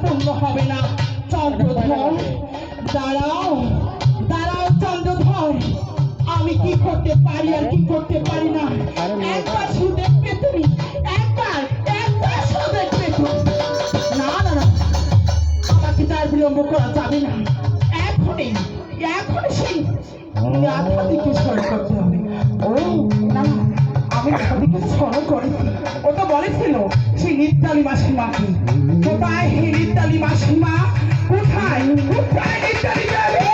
পূর্ণ হবে না। চন্দ্রধর দাঁড়াও, দাঁড়াও চন্দ্রধর, আমি কি করতে পারি আর কি করতে পারি না একবার শুধু দেখবে তুমি, একবার একবার শুধু দেখবে তুমি। না না না, আমাকে তার বিলম্ব করা যাবে না, এখনই এখনই সেই আধা দিকে স্মরণ করতে হবে। ও না, আমি আধা দিকে স্মরণ করেছি, ও তো বলেছিল সেই নিত্যালি মাসিমাকে। কোথায় হে নিত্যালি মাসিমা, কোথায় কোথায় নিত্যালি যাবে?